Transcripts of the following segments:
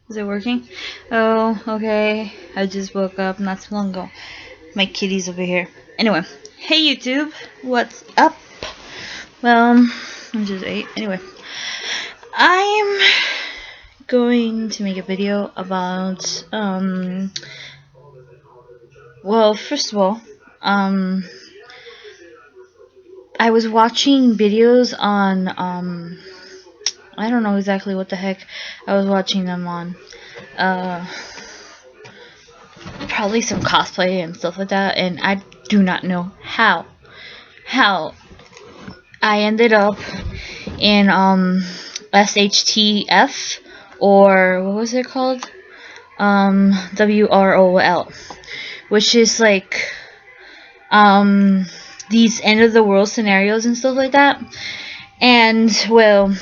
Is it working? Oh, okay. I just woke up not too long ago. My kitty's over here. Anyway, hey YouTube, what's up? Well, I just ate. Anyway, I'm going to make a video about well, first of all, I was watching videos on I don't know exactly what the heck I was watching them on. Uh Probably some cosplay and stuff like that, and I do not know how I ended up in SHTF, or what was it called? WROL, which is like these end of the world scenarios and stuff like that. And well,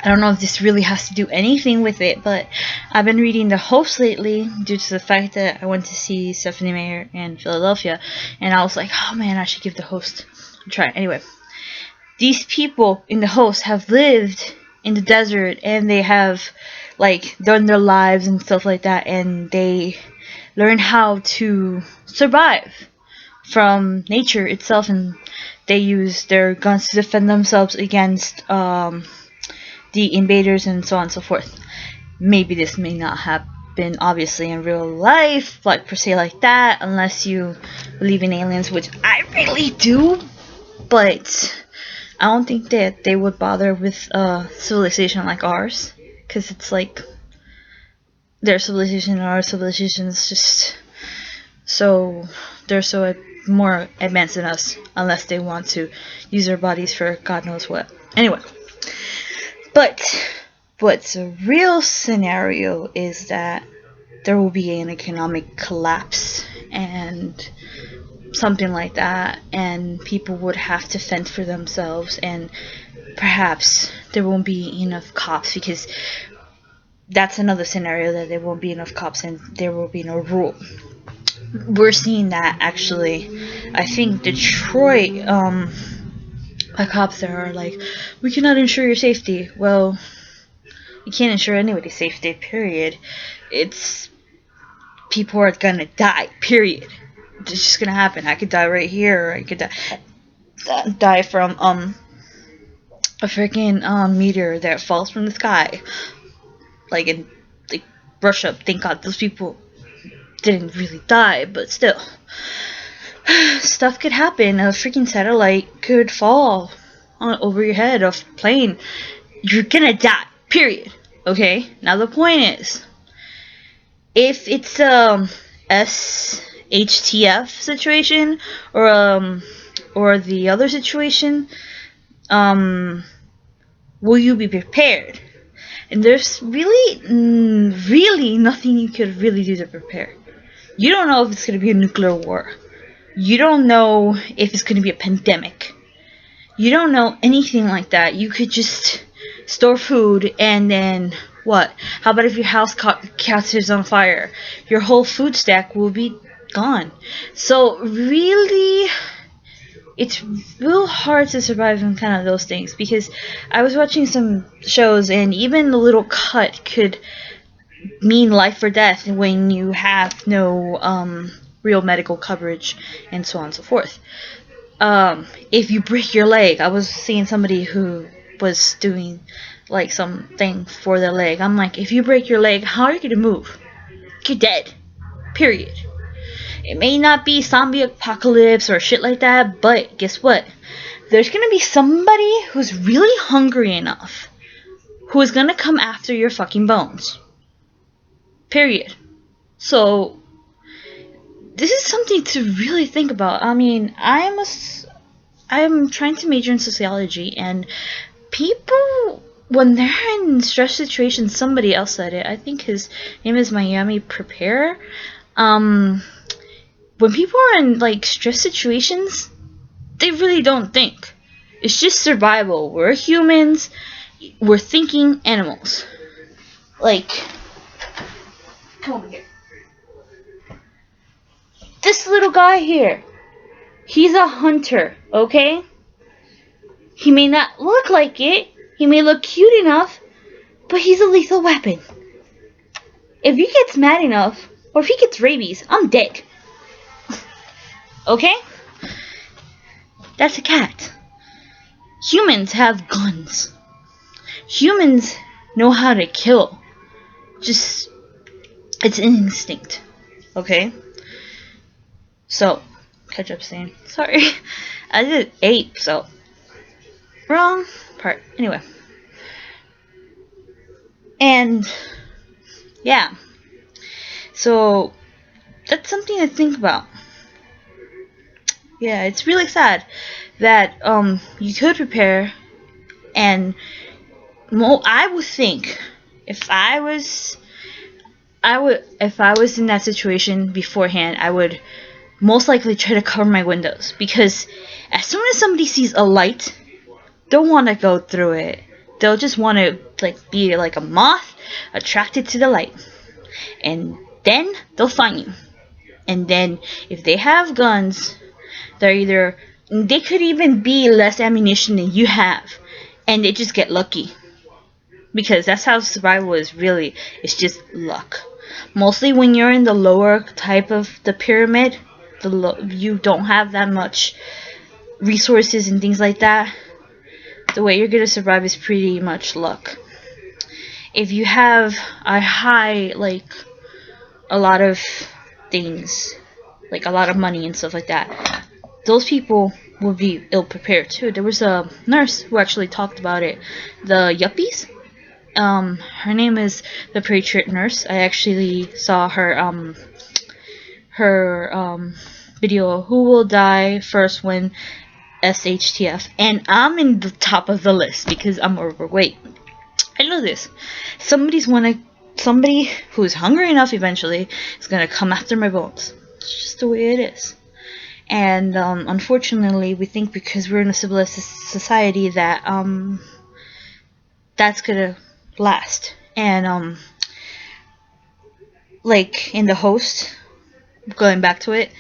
I don't know if this really has to do anything with it, but I've been reading the host lately due to the fact that I went to see Stephanie Meyer in Philadelphia, and I was like, oh man, I should give the host a try. Anyway, these people in the host have lived in the desert, and they have like done their lives and stuff like that, and they learn how to survive from nature itself, and they use their guns to defend themselves against the invaders and so on and so forth. Maybe this may not happen obviously in real life, like per se like that, unless you believe in aliens, which I really do, but I don't think that they would bother with a civilization like ours, because it's like their civilization and our civilization is just so, they're so more advanced than us, unless they want to use their bodies for God knows what. Anyway, but what's a real scenario is that there will be an economic collapse and something like that, and people would have to fend for themselves, and perhaps there won't be enough cops, because that's another scenario, that there won't be enough cops and there will be no rule. We're seeing that actually. I think Detroit, the cops there are like, we cannot ensure your safety. Well, you can't ensure anybody's safety, period. It's, people are gonna die, period. It's just gonna happen. I could die right here, or I could die from a freaking meteor that falls from the sky, like in like Russia. Thank God those people didn't really die, but still, stuff could happen. A freaking satellite could fall over your head, a plane. You're gonna die, period. Okay, now the point is, if it's SHTF situation, or the other situation, will you be prepared? And there's really nothing you could really do to prepare. You don't know if it's going to be a nuclear war. You don't know if it's going to be a pandemic. You don't know anything like that. You could just store food, and then what? How about if your house catches on fire? Your whole food stack will be gone. So really, it's real hard to survive in kind of those things, because I was watching some shows, and even a little cut could mean life or death when you have no real medical coverage, and so on and so forth. If you break your leg, I was seeing somebody who was doing like something for their leg. I'm like, if you break your leg, how are you gonna move? You're dead. Period. It may not be zombie apocalypse or shit like that, but guess what? There's gonna be somebody who's really hungry enough who is gonna come after your fucking bones. Period. So this is something to really think about. I mean, I'm trying to major in sociology, and people, when they're in stress situations, somebody else said it. I think his name is MiamiPrepper. When people are in like stress situations, they really don't think. It's just survival. We're humans. We're thinking animals. Like, come over here. This little guy here, he's a hunter, okay? He may not look like it. He may look cute enough, but he's a lethal weapon. If he gets mad enough, or if he gets rabies, I'm dead. Okay? That's a cat. Humans have guns. Humans know how to kill. Just, it's an instinct. Okay? So, ketchup stain. Sorry. I did ape, so. Wrong part. Anyway. And, yeah. So, that's something to think about. Yeah, it's really sad that you could prepare, and I would think if I was in that situation beforehand, I would most likely try to cover my windows, because as soon as somebody sees a light, they'll want to go through it. They'll just want to be like a moth attracted to the light, and then they'll find you. And then if they have guns, they could even be less ammunition than you have, and they just get lucky, because that's how survival is really. It's just luck. Mostly when you're in the lower type of the pyramid, you don't have that much resources and things like that. The way you're gonna survive is pretty much luck. If you have a high, a lot of things, a lot of money and stuff like that, those people will be ill prepared too. There was a nurse who actually talked about it. The yuppies. Her name is the Patriot Nurse. I actually saw her video, "Who will die first when SHTF?" And I'm in the top of the list because I'm overweight. I know this. Somebody who's hungry enough eventually is gonna come after my bones. It's just the way it is. And unfortunately, we think because we're in a civilized society that that's gonna last. And in the host, going back to it,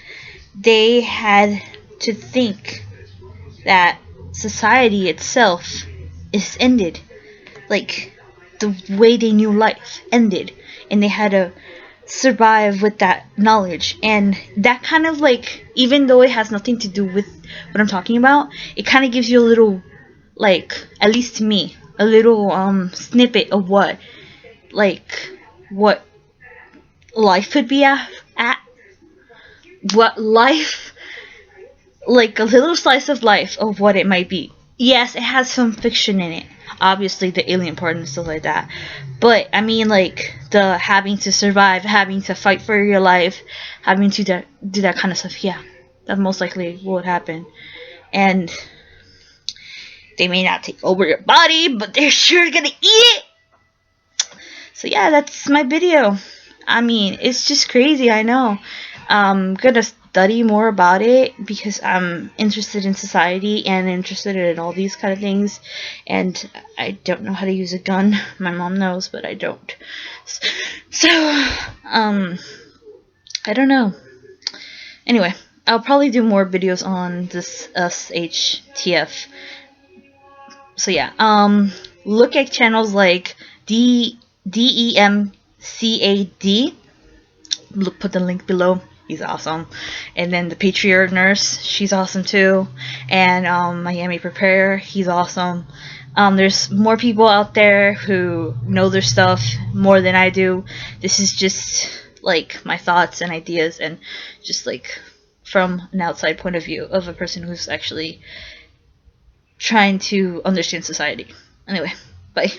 they had to think that society itself is ended. The way they knew life ended, and they had to survive with that knowledge. And that kind of even though it has nothing to do with what I'm talking about, it kind of gives you a little, at least to me, a little snippet of what life could be at what life, a little slice of life of what it might be. Yes, it has some fiction in it, obviously the alien part and stuff like that, but I mean, the having to survive, having to fight for your life, having to do that kind of stuff. Yeah, that most likely would happen. And they may not take over your body, but they're sure gonna eat it. So yeah, that's my video. I mean, it's just crazy, I know. I'm gonna study more about it because I'm interested in society and interested in all these kind of things, and I don't know how to use a gun. My mom knows, but I don't. So, I don't know. Anyway, I'll probably do more videos on this SHTF. So yeah, look at channels like DEMCAD. Put the link below. He's awesome. And then the Patriot Nurse, she's awesome too. And MiamiPrepper, he's awesome. There's more people out there who know their stuff more than I do. This is just my thoughts and ideas, and just from an outside point of view of a person who's actually trying to understand society. Anyway, bye.